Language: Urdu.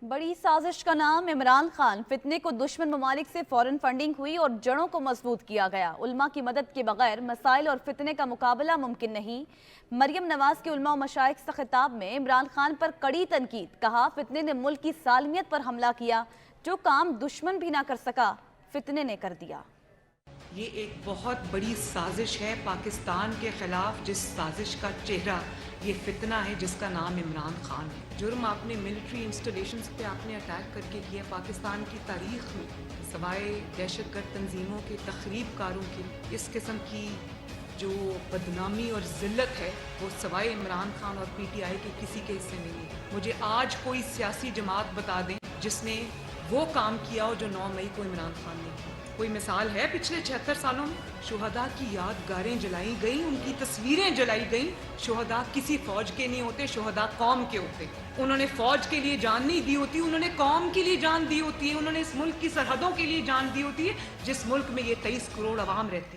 بڑی سازش کا نام عمران خان، فتنے کو دشمن ممالک سے فوراً فنڈنگ ہوئی اور جڑوں کو مضبوط کیا گیا۔ علماء کی مدد کے بغیر مسائل اور فتنے کا مقابلہ ممکن نہیں۔ مریم نواز کے علماء و مشائخ سے خطاب میں عمران خان پر کڑی تنقید، کہا فتنے نے ملک کی سالمیت پر حملہ کیا، جو کام دشمن بھی نہ کر سکا فتنے نے کر دیا۔ یہ ایک بہت بڑی سازش ہے پاکستان کے خلاف، جس سازش کا چہرہ یہ فتنہ ہے جس کا نام عمران خان ہے۔ جرم آپ نے ملٹری انسٹالیشنز پہ آپ نے اٹیک کر کے کیا۔ پاکستان کی تاریخ میں سوائے دہشت گرد تنظیموں کے تخریب کاروں کی اس قسم کی جو بدنامی اور ذلت ہے وہ سوائے عمران خان اور پی ٹی آئی کے کسی کے حصے میں نہیں۔ مجھے آج کوئی سیاسی جماعت بتا دیں جس نے وہ کام کیا ہو جو 9 مئی کو عمران خان نے کیا۔ کوئی مثال ہے پچھلے 76 سالوں میں؟ شہداء کی یادگاریں جلائی گئیں، ان کی تصویریں جلائی گئیں۔ شہداء کسی فوج کے نہیں ہوتے، شہداء قوم کے ہوتے۔ انہوں نے فوج کے لیے جان نہیں دی ہوتی، انہوں نے قوم کے لیے جان دی ہوتی ہے، انہوں نے اس ملک کی سرحدوں کے لیے جان دی ہوتی ہے جس ملک میں یہ 23 کروڑ عوام رہتی ہے۔